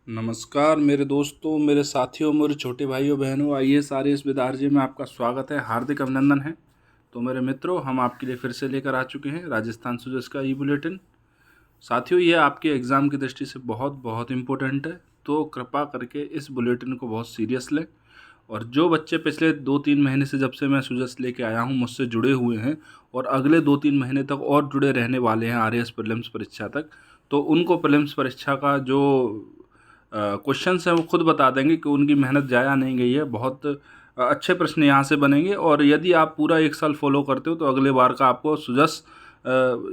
नमस्कार मेरे दोस्तों, मेरे साथियों, मेरे छोटे भाइयों बहनों, आईएएस आरएएस विद्यार्थी में आपका स्वागत है, हार्दिक अभिनंदन है। तो मेरे मित्रों, हम आपके लिए फिर से लेकर आ चुके हैं राजस्थान सुजस का ई बुलेटिन। साथियों, ये आपके एग्ज़ाम की दृष्टि से बहुत बहुत इम्पोर्टेंट है, तो कृपा करके इस बुलेटिन को बहुत सीरियस लें। और जो बच्चे पिछले 2-3 महीने से, जब से मैं सुजस लेके आया हूँ, मुझसे जुड़े हुए हैं और अगले 2-3 महीने तक और जुड़े रहने वाले हैं आरएएस प्रीलिम्स परीक्षा तक, तो उनको प्रीलिम्स परीक्षा का जो क्वेश्चंस हैं वो खुद बता देंगे कि उनकी मेहनत ज़ाया नहीं गई है। बहुत अच्छे प्रश्न यहाँ से बनेंगे और यदि आप पूरा 1 साल फॉलो करते हो तो अगले बार का आपको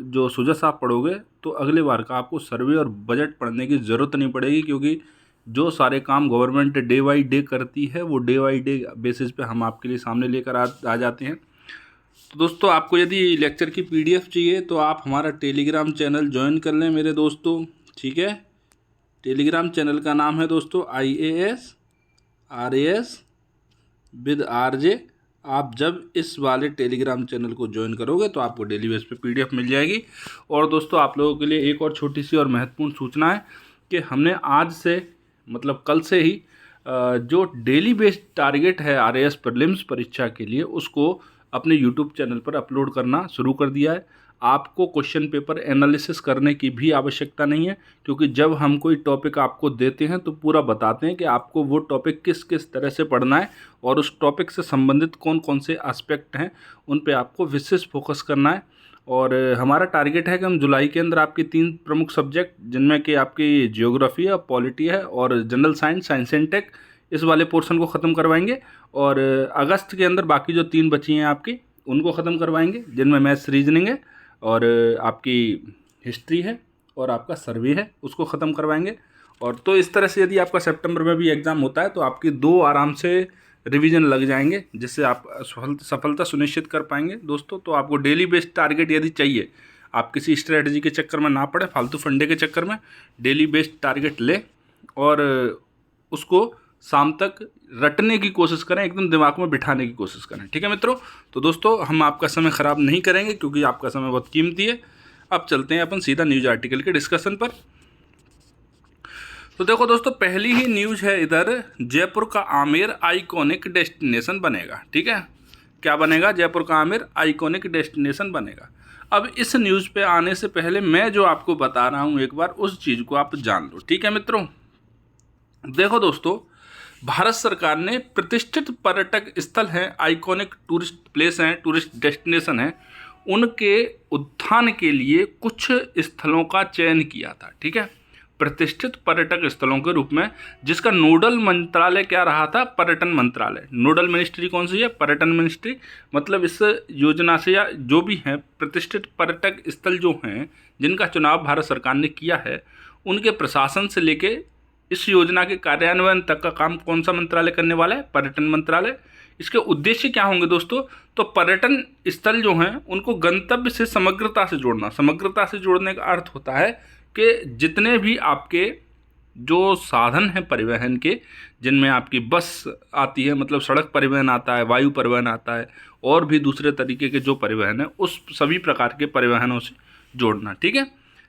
जो सुजस आप पढ़ोगे तो अगले बार का आपको सर्वे और बजट पढ़ने की ज़रूरत नहीं पड़ेगी, क्योंकि जो सारे काम गवर्नमेंट डे बाई डे करती है वो डे बाई डे बेसिस पे हम आपके लिए सामने लेकर आ जाते हैं। तो दोस्तों, आपको यदि लेक्चर की पीडीएफ चाहिए तो आप हमारा टेलीग्राम चैनल ज्वाइन कर लें मेरे दोस्तों, ठीक है। टेलीग्राम चैनल का नाम है दोस्तों आईएएस आरएएस विद आरजे। आप जब इस वाले टेलीग्राम चैनल को ज्वाइन करोगे तो आपको डेली बेस पे पीडीएफ मिल जाएगी। और दोस्तों, आप लोगों के लिए एक और छोटी सी और महत्वपूर्ण सूचना है कि हमने आज से, मतलब कल से ही, जो डेली बेस्ड टारगेट है आरएएस प्रीलिम्स परीक्षा के लिए, उसको अपने यूट्यूब चैनल पर अपलोड करना शुरू कर दिया है। आपको क्वेश्चन पेपर एनालिसिस करने की भी आवश्यकता नहीं है, क्योंकि जब हम कोई टॉपिक आपको देते हैं तो पूरा बताते हैं कि आपको वो टॉपिक किस किस तरह से पढ़ना है और उस टॉपिक से संबंधित कौन कौन से एस्पेक्ट हैं उन पे आपको विशेष फोकस करना है। और हमारा टारगेट है कि हम जुलाई के अंदर आपकी 3 प्रमुख सब्जेक्ट, जिनमें कि आपकी जियोग्राफी है, पॉलिटी है और general science, science and tech, इस वाले पोर्शन को ख़त्म करवाएंगे। और अगस्त के अंदर बाकी जो 3 बची हैं आपकी, उनको ख़त्म करवाएंगे, जिनमें मैथ्स, रीजनिंग है और आपकी हिस्ट्री है और आपका सर्वे है, उसको ख़त्म करवाएंगे। और तो इस तरह से यदि आपका सितंबर में भी एग्ज़ाम होता है तो आपकी 2 आराम से रिवीजन लग जाएंगे, जिससे आप सफलता सुनिश्चित कर पाएंगे दोस्तों। तो आपको डेली बेस्ड टारगेट यदि चाहिए, आप किसी स्ट्रेटजी के चक्कर में ना पड़े, फालतू फंडे के चक्कर में, डेली बेस्ड टारगेट लें और उसको शाम तक रटने की कोशिश करें, एकदम दिमाग में बिठाने की कोशिश करें, ठीक है मित्रों। तो दोस्तों, हम आपका समय ख़राब नहीं करेंगे क्योंकि आपका समय बहुत कीमती है। अब चलते हैं अपन सीधा न्यूज़ आर्टिकल के डिस्कशन पर। तो देखो दोस्तों, पहली ही न्यूज़ है इधर, जयपुर का आमेर आइकॉनिक डेस्टिनेशन बनेगा, ठीक है। क्या बनेगा? जयपुर का आमेर आइकॉनिक डेस्टिनेशन बनेगा। अब इस न्यूज़ पे आने से पहले मैं जो आपको बता रहा हूँ, एक बार उस चीज़ को आप जान लो, ठीक है मित्रों। देखो दोस्तों, भारत सरकार ने प्रतिष्ठित पर्यटक स्थल हैं, आइकॉनिक टूरिस्ट प्लेस हैं, टूरिस्ट डेस्टिनेशन हैं, उनके उत्थान के लिए कुछ स्थलों का चयन किया था, ठीक है। प्रतिष्ठित पर्यटक स्थलों के रूप में, जिसका नोडल मंत्रालय क्या रहा था? पर्यटन मंत्रालय। नोडल मिनिस्ट्री कौन सी है? पर्यटन मिनिस्ट्री। मतलब इस योजना से, या जो भी हैं प्रतिष्ठित पर्यटक स्थल जो हैं जिनका चुनाव भारत सरकार ने किया है, उनके प्रशासन से लेके इस योजना के कार्यान्वयन तक का काम कौन सा मंत्रालय करने वाला है? पर्यटन मंत्रालय। इसके उद्देश्य क्या होंगे दोस्तों? तो पर्यटन स्थल जो हैं उनको गंतव्य से समग्रता से जोड़ना। समग्रता से जोड़ने का अर्थ होता है कि जितने भी आपके जो साधन हैं परिवहन के, जिनमें आपकी बस आती है, मतलब सड़क परिवहन आता है, वायु परिवहन आता है, और भी दूसरे तरीके के जो परिवहन है, उस सभी प्रकार के परिवहनों से जोड़ना, ठीक है।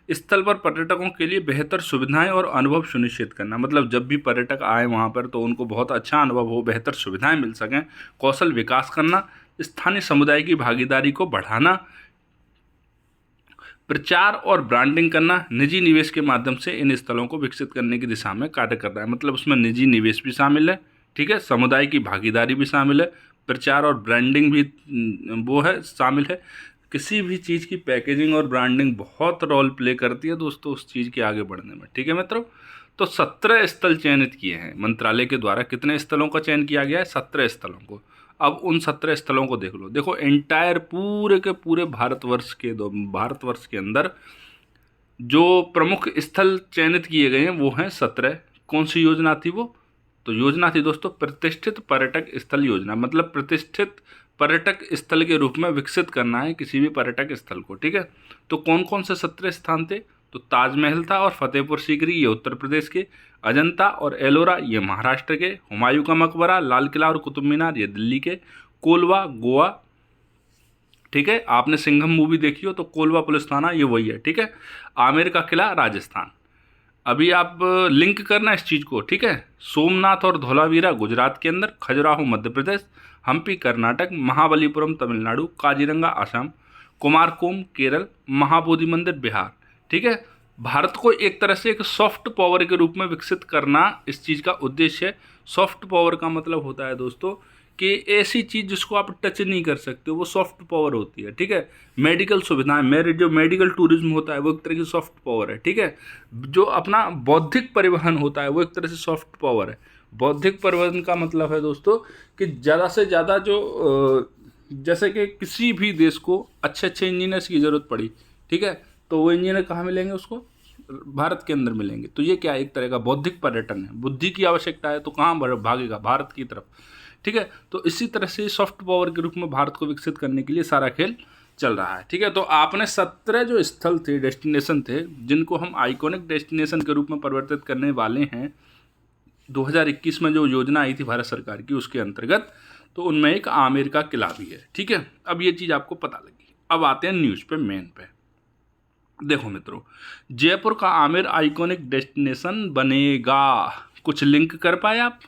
स्थल पर पर्यटकों के लिए बेहतर सुविधाएं और अनुभव सुनिश्चित करना। मतलब जब भी पर्यटक आए वहाँ पर तो उनको बहुत अच्छा अनुभव हो, बेहतर सुविधाएं मिल सकें। कौशल विकास करना, स्थानीय समुदाय की भागीदारी को बढ़ाना, प्रचार और ब्रांडिंग करना, निजी निवेश के माध्यम से इन स्थलों को विकसित करने की दिशा में कार्य कर रहा है। मतलब उसमें निजी निवेश भी शामिल है, ठीक है, समुदाय की भागीदारी भी शामिल है, प्रचार और ब्रांडिंग भी वो है, शामिल है। किसी भी चीज़ की पैकेजिंग और ब्रांडिंग बहुत रोल प्ले करती है दोस्तों उस चीज़ के आगे बढ़ने में, ठीक है मित्रों। तो 17 स्थल चयनित किए हैं मंत्रालय के द्वारा। कितने स्थलों का चयन किया गया है? 17 स्थलों को। अब उन 17 स्थलों को देख लो। देखो, एंटायर पूरे के पूरे भारतवर्ष के अंदर जो प्रमुख स्थल चयनित किए गए हैं वो हैं 17। कौन सी योजना थी वो? तो योजना थी दोस्तों प्रतिष्ठित पर्यटक स्थल योजना। मतलब प्रतिष्ठित पर्यटक स्थल के रूप में विकसित करना है किसी भी पर्यटक स्थल को, ठीक है। तो कौन कौन से 17 स्थान थे? तो ताजमहल था और फतेहपुर सीकरी, ये उत्तर प्रदेश के, अजंता और एलोरा, ये महाराष्ट्र के, हुमायूं का मकबरा, लाल किला और कुतुब मीनार, ये दिल्ली के, कोलवा गोवा, ठीक है। आपने सिंघम मूवी देखी हो तो कोलवा पुलिस थाना ये वही है, ठीक है। आमेर का किला राजस्थान, अभी आप लिंक करना इस चीज़ को, ठीक है। सोमनाथ और धौलावीरा गुजरात के अंदर, खजुराहो मध्य प्रदेश, हम्पी कर्नाटक, महाबलीपुरम तमिलनाडु, काजीरंगा आसाम, कुमारकोम केरल, महाबोधि मंदिर बिहार, ठीक है। भारत को एक तरह से एक सॉफ्ट पावर के रूप में विकसित करना इस चीज़ का उद्देश्य है। सॉफ्ट पावर का मतलब होता है दोस्तों कि ऐसी चीज़ जिसको आप टच नहीं कर सकते वो सॉफ्ट पावर होती है, ठीक है। मेडिकल सुविधाएं, मेरे जो मेडिकल टूरिज्म होता है वो एक तरह की सॉफ्ट पावर है, ठीक है। जो अपना बौद्धिक परिवहन होता है वो एक तरह से सॉफ्ट पावर है। बौद्धिक परिवहन का मतलब है दोस्तों कि ज़्यादा से ज़्यादा जो जैसे कि किसी भी देश को अच्छे अच्छे इंजीनियर्स की ज़रूरत पड़ी, ठीक है, तो वो इंजीनियर कहाँ मिलेंगे उसको? भारत के अंदर मिलेंगे। तो ये क्या है? एक तरह का बौद्धिक पर्यटन है। बुद्धि की आवश्यकता है तो कहाँ भागेगा? भारत की तरफ, ठीक है। तो इसी तरह से सॉफ्ट पावर के रूप में भारत को विकसित करने के लिए सारा खेल चल रहा है, ठीक है। तो आपने 17 जो स्थल थे, डेस्टिनेशन थे, जिनको हम आइकॉनिक डेस्टिनेशन के रूप में परिवर्तित करने वाले हैं 2021 में जो योजना आई थी भारत सरकार की उसके अंतर्गत, तो उनमें एक आमेर का किला भी है, ठीक है। अब ये चीज़ आपको पता लगी। अब आते हैं न्यूज़ पे, मेन पे। देखो मित्रों, जयपुर का आमेर आइकॉनिक डेस्टिनेशन बनेगा। कुछ लिंक कर पाए आप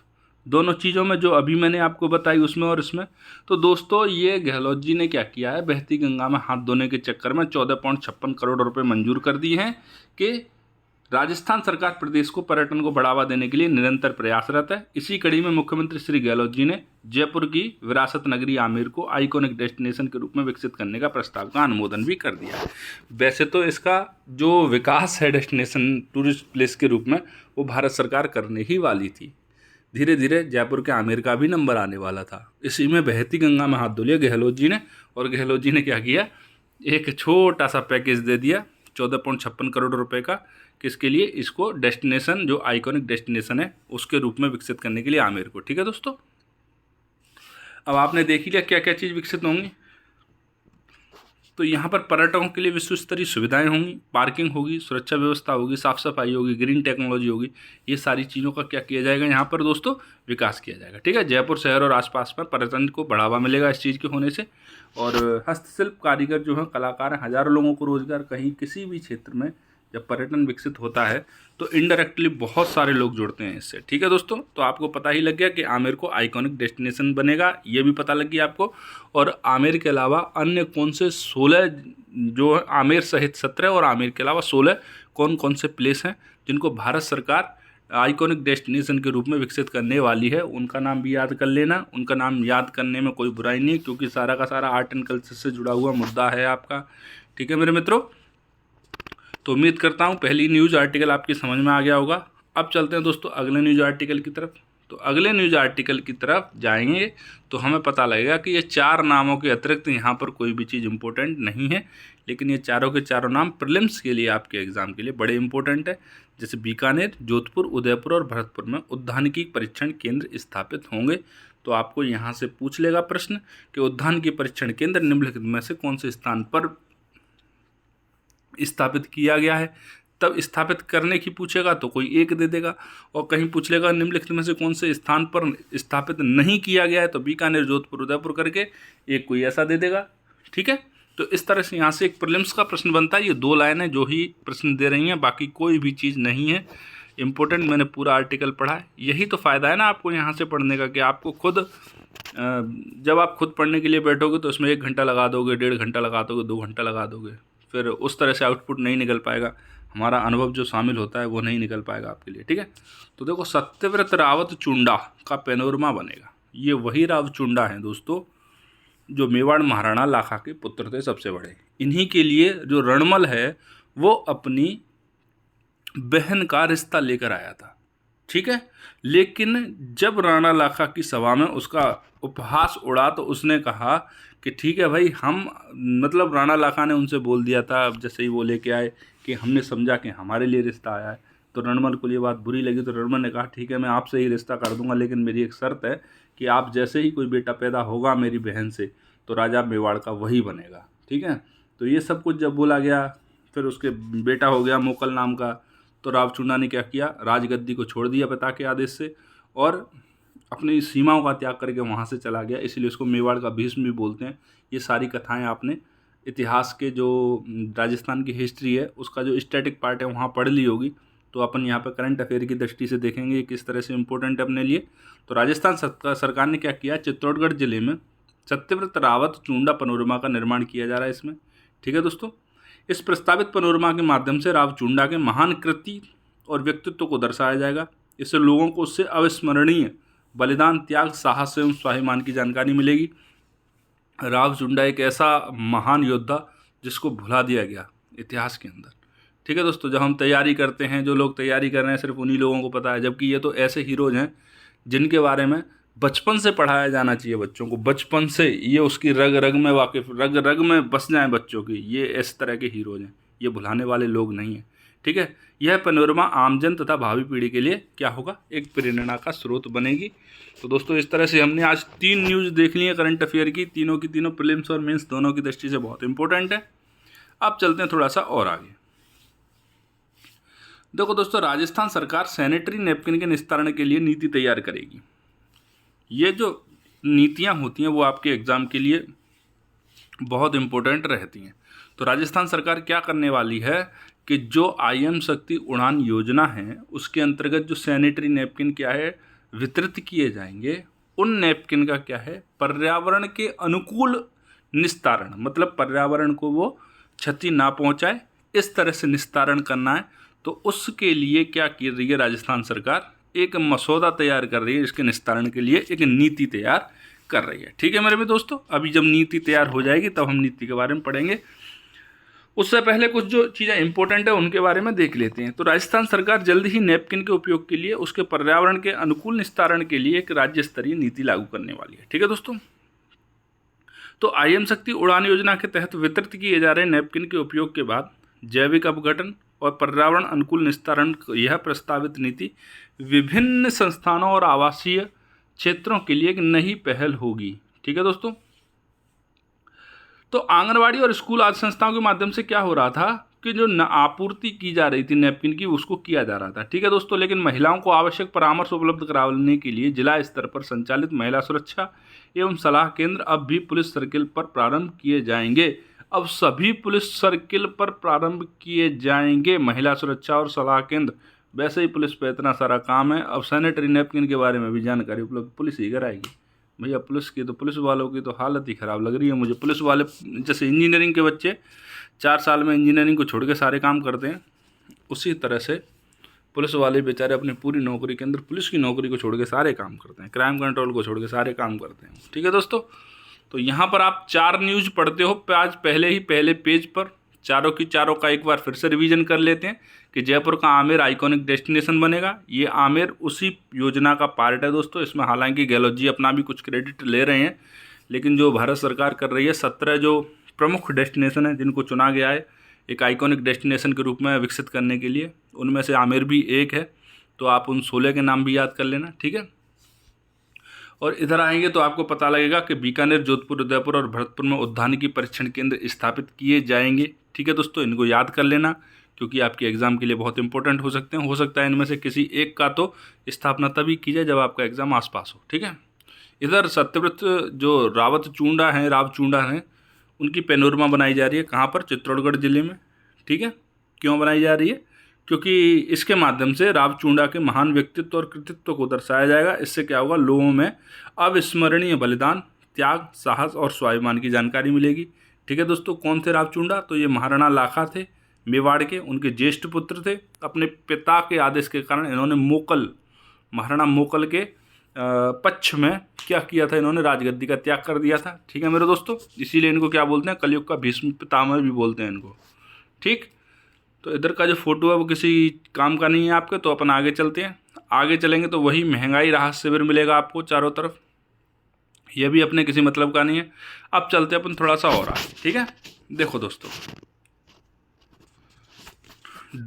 दोनों चीज़ों में, जो अभी मैंने आपको बताई उसमें और इसमें? तो दोस्तों ये गहलोत जी ने क्या किया है, बहती गंगा में हाथ धोने के चक्कर में 14.56 करोड़ रुपए मंजूर कर दिए हैं कि राजस्थान सरकार प्रदेश को पर्यटन को बढ़ावा देने के लिए निरंतर प्रयासरत है। इसी कड़ी में मुख्यमंत्री श्री गहलोत जी ने जयपुर की विरासत नगरी आमेर को आइकॉनिक डेस्टिनेशन के रूप में विकसित करने का प्रस्ताव का अनुमोदन भी कर दिया है। वैसे तो इसका जो विकास है डेस्टिनेशन टूरिस्ट प्लेस के रूप में, वो भारत सरकार करने ही वाली थी। धीरे धीरे जयपुर के आमेर का भी नंबर आने वाला था। इसी में बहती गंगा में हाथ धो लिया गहलोत जी ने, और गहलोत जी ने क्या किया, एक छोटा सा पैकेज दे दिया 14.56 करोड़ रुपए का, किसके लिए? इसको डेस्टिनेशन, जो आइकॉनिक डेस्टिनेशन है उसके रूप में विकसित करने के लिए आमेर को, ठीक है दोस्तों। अब आपने देख ही लिया क्या क्या चीज़ विकसित होंगी। तो यहाँ पर पर्यटकों के लिए विश्व स्तरीय सुविधाएं होंगी, पार्किंग होगी, सुरक्षा व्यवस्था होगी, साफ सफाई होगी, ग्रीन टेक्नोलॉजी होगी। ये सारी चीज़ों का क्या किया जाएगा यहाँ पर दोस्तों? विकास किया जाएगा, ठीक है। जयपुर शहर और आसपास में पर्यटन को बढ़ावा मिलेगा इस चीज़ के होने से। और हस्तशिल्प कारीगर जो हैं, कलाकार हैं, हज़ारों लोगों को रोजगार कहीं किसी भी क्षेत्र में जब पर्यटन विकसित होता है तो इनडायरेक्टली बहुत सारे लोग जुड़ते हैं इससे, ठीक है दोस्तों। तो आपको पता ही लग गया कि आमेर को आइकॉनिक डेस्टिनेशन बनेगा, ये भी पता लग गया आपको। और आमेर के अलावा अन्य कौन से 16, जो आमेर सहित 17 और आमेर के अलावा 16 कौन कौन से प्लेस हैं जिनको भारत सरकार आइकॉनिक डेस्टिनेशन के रूप में विकसित करने वाली है, उनका नाम भी याद कर लेना। उनका नाम याद करने में कोई बुराई नहीं है, क्योंकि सारा का सारा आर्ट एंड कल्चर से जुड़ा हुआ मुद्दा है आपका, ठीक है मेरे मित्रों। तो उम्मीद करता हूँ पहली न्यूज़ आर्टिकल आपकी समझ में आ गया होगा। अब चलते हैं दोस्तों अगले न्यूज़ आर्टिकल की तरफ। तो अगले न्यूज़ आर्टिकल की तरफ जाएंगे तो हमें पता लगेगा कि ये 4 नामों के अतिरिक्त यहाँ पर कोई भी चीज़ इंपॉर्टेंट नहीं है, लेकिन ये चारों के चारों नाम प्रीलिम्स के लिए, आपके एग्जाम के लिए बड़े इंपॉर्टेंट है। जैसे बीकानेर, जोधपुर, उदयपुर और भरतपुर में उद्यानिकी परीक्षण केंद्र स्थापित होंगे। तो आपको यहाँ से पूछ लेगा प्रश्न कि उद्यानिकी परीक्षण केंद्र निम्नलिखित में से कौन से स्थान पर स्थापित किया गया है। तब स्थापित करने की पूछेगा तो कोई एक दे देगा, और कहीं पूछ लेगा निम्नलिखित में से कौन से स्थान पर स्थापित नहीं किया गया है, तो बीकानेर, जोधपुर, उदयपुर करके एक कोई ऐसा दे देगा, ठीक है। तो इस तरह से यहाँ से एक प्रीलिम्स का प्रश्न बनता है। ये 2 लाइनें जो ही प्रश्न दे रही हैं, बाकी कोई भी चीज़ नहीं है इम्पोर्टेंट। मैंने पूरा आर्टिकल पढ़ा है, यही तो फ़ायदा है ना आपको यहाँ से पढ़ने का, कि आपको खुद जब आप खुद पढ़ने के लिए बैठोगे तो उसमें 1 घंटा लगा दोगे, 1.5 घंटा लगा दोगे, 2 घंटा लगा दोगे, फिर उस तरह से आउटपुट नहीं निकल पाएगा। हमारा अनुभव जो शामिल होता है वो नहीं निकल पाएगा आपके लिए, ठीक है। तो देखो, सत्यव्रत रावत चुंडा का पैनोरमा बनेगा। ये वही राव चुंडा हैं दोस्तों जो मेवाड़ महाराणा लाखा के पुत्र थे सबसे बड़े। इन्हीं के लिए जो रणमल है वो अपनी बहन का रिश्ता लेकर आया था, ठीक है। लेकिन जब राणा लाखा की सभा में उसका उपहास उड़ा तो उसने कहा कि ठीक है भाई, हम मतलब राणा लाखा ने उनसे बोल दिया था, जैसे ही वो लेके आए, कि हमने समझा कि हमारे लिए रिश्ता आया है। तो रणमल को ये बात बुरी लगी, तो रणमल ने कहा ठीक है, मैं आपसे ही रिश्ता कर दूंगा, लेकिन मेरी एक शर्त है कि आप जैसे ही कोई बेटा पैदा होगा मेरी बहन से, तो राजा मेवाड़ का वही बनेगा, ठीक है। तो ये सब कुछ जब बोला गया, फिर उसके बेटा हो गया मोकल नाम का। तो राव चुंडा ने क्या किया, राजगद्दी को छोड़ दिया पिता के आदेश से, और अपनी सीमाओं का त्याग करके वहाँ से चला गया। इसलिए उसको मेवाड़ का भीष्म भी बोलते हैं। ये सारी कथाएं आपने इतिहास के जो राजस्थान की हिस्ट्री है उसका जो स्टैटिक पार्ट है वहाँ पढ़ ली होगी। तो अपन यहाँ पर करंट अफेयर की दृष्टि से देखेंगे किस तरह से इम्पोर्टेंट है अपने लिए। तो राजस्थान सरकार ने क्या किया, चित्तौड़गढ़ जिले में सत्यव्रत रावत चूंडा पनोरमा का निर्माण किया जा रहा है इसमें। ठीक है दोस्तों, इस प्रस्तावित पनोरमा के माध्यम से राव चूंडा के महान कृति और व्यक्तित्व को दर्शाया जाएगा। इससे लोगों को उससे अविस्मरणीय बलिदान, त्याग, साहस एवं स्वाभिमान की जानकारी मिलेगी। राव चूंडा एक ऐसा महान योद्धा जिसको भुला दिया गया इतिहास के अंदर। ठीक है दोस्तों, जब हम तैयारी करते हैं, जो लोग तैयारी कर रहे हैं सिर्फ उन्हीं लोगों को पता है, जबकि ये तो ऐसे हीरोज हैं जिनके बारे में बचपन से पढ़ाया जाना चाहिए बच्चों को, बचपन से ये उसकी रग रग में वाकिफ, रग रग में बस जाएं बच्चों की। ये इस तरह के हीरोज हैं, ये भुलाने वाले लोग नहीं हैं। ठीक है, यह पैनोरमा आमजन तथा भावी पीढ़ी के लिए क्या होगा, एक प्रेरणा का स्रोत बनेगी। तो दोस्तों इस तरह से हमने आज 3 न्यूज़ देख ली है करंट अफेयर की, तीनों की तीनों प्रीलिम्स और मेंस दोनों की दृष्टि से बहुत इंपॉर्टेंट है। अब चलते हैं थोड़ा सा और आगे। देखो दोस्तों, राजस्थान सरकार सैनिटरी नैपकिन के निस्तारण के लिए नीति तैयार करेगी। ये जो नीतियाँ होती हैं वो आपके एग्ज़ाम के लिए बहुत इम्पोर्टेंट रहती हैं। तो राजस्थान सरकार क्या करने वाली है कि जो IM शक्ति उड़ान योजना है उसके अंतर्गत जो सैनिटरी नैपकिन क्या है वितरित किए जाएंगे, उन नैपकिन का क्या है पर्यावरण के अनुकूल निस्तारण, मतलब पर्यावरण को वो क्षति ना पहुंचाए, इस तरह से निस्तारण करना है। तो उसके लिए क्या कर रही है राजस्थान सरकार, एक मसौदा तैयार कर रही है, इसके निस्तारण के लिए एक नीति तैयार कर रही है। ठीक है मेरे भी दोस्तों, अभी जब नीति तैयार हो जाएगी तब हम नीति के बारे में पढ़ेंगे। उससे पहले कुछ जो चीज़ें इंपॉर्टेंट है उनके बारे में देख लेते हैं। तो राजस्थान सरकार जल्द ही नैपकिन के उपयोग के लिए उसके पर्यावरण के अनुकूल निस्तारण के लिए एक राज्य स्तरीय नीति लागू करने वाली है। ठीक है दोस्तों, तो IM शक्ति उड़ान योजना के तहत वितरित किए जा रहे नैपकिन के उपयोग के बाद जैविक अपघटन और पर्यावरण अनुकूल निस्तारण, यह प्रस्तावित नीति विभिन्न संस्थानों और आवासीय क्षेत्रों के लिए एक नई पहल होगी। ठीक है दोस्तों, तो आंगनवाड़ी और स्कूल आदि संस्थाओं के माध्यम से क्या हो रहा था कि जो आपूर्ति की जा रही थी नैपकिन की उसको किया जा रहा था। ठीक है दोस्तों, लेकिन महिलाओं को आवश्यक परामर्श उपलब्ध कराने के लिए जिला स्तर पर संचालित महिला सुरक्षा एवं सलाह केंद्र अब भी पुलिस सर्किल पर प्रारंभ किए जाएंगे। अब सभी पुलिस सर्किल पर प्रारंभ किए जाएंगे महिला सुरक्षा और सलाह केंद्र। वैसे ही पुलिस पे इतना सारा काम है, अब सैनिटरी नैपकिन के बारे में भी जानकारी उपलब्ध पुलिस ही कराएगी। भैया पुलिस की तो, पुलिस वालों की तो हालत ही ख़राब लग रही है मुझे। पुलिस वाले जैसे इंजीनियरिंग के बच्चे 4 साल में इंजीनियरिंग को छोड़ के सारे काम करते हैं, उसी तरह से पुलिस वाले बेचारे अपनी पूरी नौकरी के अंदर पुलिस की नौकरी को छोड़ के सारे काम करते हैं, क्राइम कंट्रोल को छोड़ के सारे काम करते हैं। ठीक है दोस्तों, तो यहाँ पर आप 4 न्यूज़ पढ़ते हो आज पहले पेज पर, चारों की चारों का एक बार फिर से रिवीजन कर लेते हैं कि जयपुर का आमेर आइकॉनिक डेस्टिनेशन बनेगा। ये आमेर उसी योजना का पार्ट है दोस्तों। इसमें हालांकि गहलोत जी अपना भी कुछ क्रेडिट ले रहे हैं, लेकिन जो भारत सरकार कर रही है 17 जो प्रमुख डेस्टिनेशन है जिनको चुना गया है एक आइकॉनिक डेस्टिनेशन के रूप में विकसित करने के लिए, उनमें से आमेर भी एक है। तो आप उन 16 के नाम भी याद कर लेना। ठीक है, और इधर आएंगे तो आपको पता लगेगा कि बीकानेर, जोधपुर, उदयपुर और भरतपुर में उद्यानिकी परीक्षण केंद्र स्थापित किए जाएंगे। ठीक है दोस्तों, इनको याद कर लेना क्योंकि आपके एग्ज़ाम के लिए बहुत इंपॉर्टेंट हो सकते हैं। हो सकता है इनमें से किसी एक का तो स्थापना तभी की जाए जब आपका एग्ज़ाम आसपास हो। ठीक है, इधर सत्यव्रत जो रावत चूंडा हैं, राव चूंडा हैं, उनकी पैनोरमा बनाई जा रही है। कहाँ पर, चित्तौड़गढ़ जिले में। ठीक है, क्यों बनाई जा रही है, क्योंकि इसके माध्यम से राव चूंडा के महान व्यक्तित्व और कृतित्व को दर्शाया जाएगा। इससे क्या होगा, लोगों में अविस्मरणीय बलिदान, त्याग, साहस और स्वाभिमान की जानकारी मिलेगी। ठीक है दोस्तों, कौन थे राव चूंडा, तो ये महाराणा लाखा थे मेवाड़ के, उनके ज्येष्ठ पुत्र थे। अपने पिता के आदेश के कारण इन्होंने महाराणा मोकल के पक्ष में क्या किया था, इन्होंने राजगद्दी का त्याग कर दिया था। ठीक है मेरे दोस्तों, इसीलिए इनको क्या बोलते हैं, कलयुग का भीष्म पितामह भी बोलते हैं इनको। ठीक, तो इधर का जो फोटो है वो किसी काम का नहीं है आपके, तो अपन आगे चलते हैं। आगे चलेंगे तो वही महंगाई राहत शिविर मिलेगा आपको चारों तरफ, ये भी अपने किसी मतलब का नहीं है। अब चलते हैं अपन थोड़ा सा और आगे। ठीक है, देखो दोस्तों,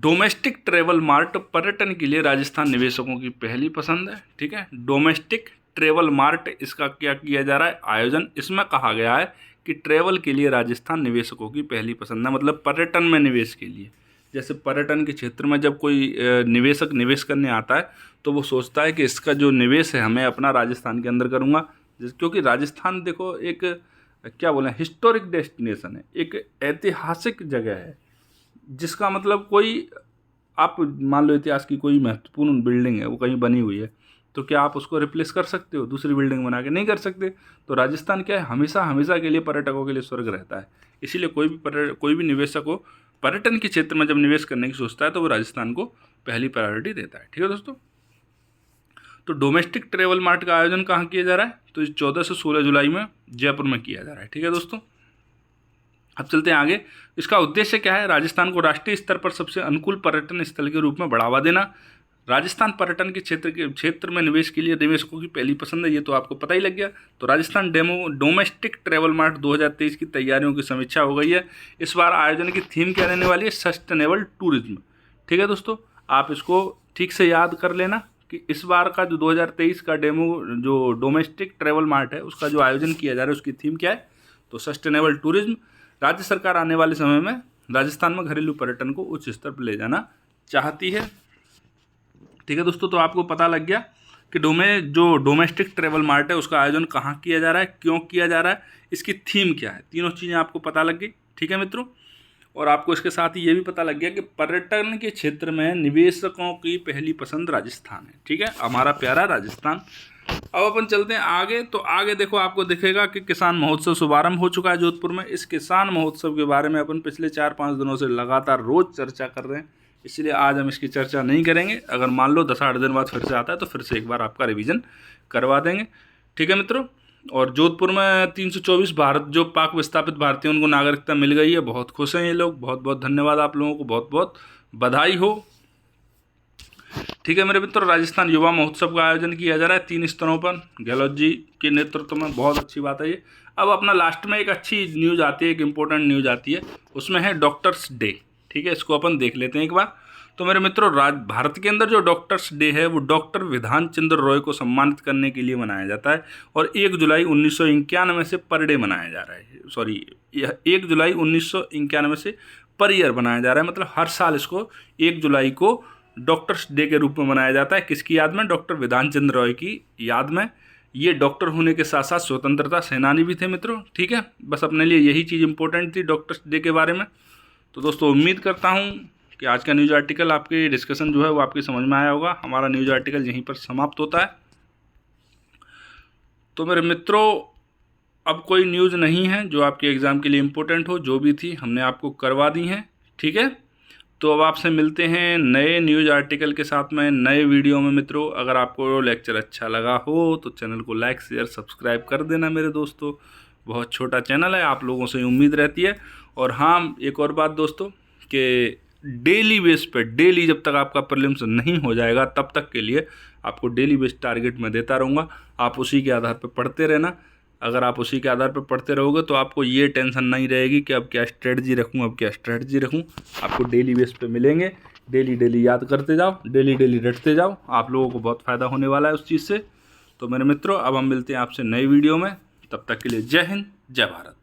डोमेस्टिक ट्रेवल मार्ट पर्यटन के लिए राजस्थान निवेशकों की पहली पसंद है। ठीक है, डोमेस्टिक ट्रेवल मार्ट, इसका क्या किया जा रहा है आयोजन। इसमें कहा गया है कि ट्रेवल के लिए राजस्थान निवेशकों की पहली पसंद है, मतलब पर्यटन में निवेश के लिए। जैसे पर्यटन के क्षेत्र में जब कोई निवेशक निवेश करने आता है तो वो सोचता है कि इसका जो निवेश है हमें अपना राजस्थान के अंदर करूँगा, क्योंकि राजस्थान देखो एक क्या बोलें हिस्टोरिक डेस्टिनेशन है, एक ऐतिहासिक जगह है, जिसका मतलब कोई आप मान लो इतिहास की कोई महत्वपूर्ण बिल्डिंग है, वो कहीं बनी हुई है, तो क्या आप उसको रिप्लेस कर सकते हो दूसरी बिल्डिंग बना के? नहीं कर सकते। तो राजस्थान क्या है, हमेशा हमेशा के लिए पर्यटकों के लिए स्वर्ग रहता है। इसीलिए कोई भी निवेशक को पर्यटन के क्षेत्र में जब निवेश करने की सोचता है तो वो राजस्थान को पहली प्रायोरिटी देता है। ठीक है दोस्तों। तो डोमेस्टिक ट्रेवल मार्ट का आयोजन कहाँ किया जा रहा है? तो 14 से 16 जुलाई में जयपुर में किया जा रहा है। ठीक है दोस्तों। अब चलते हैं आगे। इसका उद्देश्य क्या है? राजस्थान को राष्ट्रीय स्तर पर सबसे अनुकूल पर्यटन स्थल के रूप में बढ़ावा देना। राजस्थान पर्यटन के क्षेत्र में निवेश के लिए निवेशकों की पहली पसंद है, ये तो आपको पता ही लग गया। तो राजस्थान डोमेस्टिक ट्रेवल मार्ट 2023 की तैयारियों की समीक्षा हो गई है। इस बार आयोजन की थीम क्या रहने वाली है? Sustainable tourism. ठीक है दोस्तों, आप इसको ठीक से याद कर लेना कि इस बार का जो 2023 का जो डोमेस्टिक ट्रेवल मार्ट है उसका जो आयोजन किया जा रहा है उसकी थीम क्या है? तो सस्टेनेबल टूरिज्म। राज्य सरकार आने वाले समय में राजस्थान में घरेलू पर्यटन को उच्च स्तर पर ले जाना चाहती है। ठीक है दोस्तों, तो आपको पता लग गया कि जो डोमेस्टिक ट्रेवल मार्ट है उसका आयोजन कहाँ किया जा रहा है, क्यों किया जा रहा है, इसकी थीम क्या है, तीनों चीज़ें आपको पता लग गई। ठीक है मित्रों, और आपको इसके साथ ही ये भी पता लग गया कि पर्यटन के क्षेत्र में निवेशकों की पहली पसंद राजस्थान है। ठीक है, हमारा प्यारा राजस्थान। अब अपन चलते हैं आगे। तो आगे देखो, आपको दिखेगा कि किसान महोत्सव शुभारंभ हो चुका है जोधपुर में। इस किसान महोत्सव के बारे में अपन पिछले 4-5 दिनों से लगातार रोज़ चर्चा कर रहे हैं, इसलिए आज हम इसकी चर्चा नहीं करेंगे। अगर मान लो 10-8 दिन बाद फिर से आता है तो फिर से एक बार आपका रिवीजन करवा देंगे। ठीक है मित्रों, और जोधपुर में 324 भारत जो पाक विस्थापित भारतीय उनको नागरिकता मिल गई है। बहुत खुश हैं ये लोग, बहुत बहुत धन्यवाद आप लोगों को, बहुत बहुत बधाई हो। ठीक है मेरे मित्रों, राजस्थान युवा महोत्सव का आयोजन किया जा रहा है 3 स्तरों पर, गहलोत जी के नेतृत्व में। बहुत अच्छी बात है ये। अब अपना लास्ट में एक अच्छी न्यूज़ आती है, एक इम्पोर्टेंट न्यूज़ आती है, उसमें है डॉक्टर्स डे। ठीक है, इसको अपन देख लेते हैं एक बार। तो मेरे मित्रों, भारत के अंदर जो डॉक्टर्स डे है वो डॉक्टर विधान चंद्र रॉय को सम्मानित करने के लिए मनाया जाता है, और 1 जुलाई 1991 से पर डे मनाया जा रहा है। सॉरी, 1 जुलाई 1991 से पर ईयर मनाया जा रहा है। मतलब हर साल इसको 1 जुलाई को डॉक्टर्स डे के रूप में मनाया जाता है। किसकी याद में? डॉक्टर विधान चंद्र रॉय की याद में। ये डॉक्टर होने के साथ साथ स्वतंत्रता सेनानी भी थे मित्रों। ठीक है, बस अपने लिए यही चीज़ इंपॉर्टेंट थी डॉक्टर्स डे के बारे में। तो दोस्तों, उम्मीद करता हूँ कि आज का न्यूज़ आर्टिकल, आपकी डिस्कशन जो है वो आपकी समझ में आया होगा। हमारा न्यूज़ आर्टिकल यहीं पर समाप्त होता है। तो मेरे मित्रों, अब कोई न्यूज़ नहीं है जो आपके एग्ज़ाम के लिए इम्पोर्टेंट हो। जो भी थी हमने आपको करवा दी हैं। ठीक है, तो अब आपसे मिलते हैं नए न्यूज़ आर्टिकल के साथ में, नए वीडियो में। मित्रों, अगर आपको लेक्चर अच्छा लगा हो तो चैनल को लाइक शेयर सब्सक्राइब कर देना मेरे दोस्तों। बहुत छोटा चैनल है, आप लोगों से उम्मीद रहती है। और हाँ, एक और बात दोस्तों, कि डेली बेस पे, डेली जब तक आपका प्रीलिम्स नहीं हो जाएगा तब तक के लिए आपको डेली बेस टारगेट मैं देता रहूँगा। आप उसी के आधार पर पढ़ते रहना। अगर आप उसी के आधार पर पढ़ते रहोगे तो आपको ये टेंशन नहीं रहेगी कि अब क्या स्ट्रेटजी रखूँ, अब क्या स्ट्रेटजी रखूँ। आपको डेली बेस पे मिलेंगे। डेली डेली याद करते जाओ, डेली डेली रटते जाओ। आप लोगों को बहुत फ़ायदा होने वाला है उस चीज़ से। तो मेरे मित्रों, अब हम मिलते हैं आपसे नई वीडियो में। तब तक के लिए जय हिंद, जय भारत।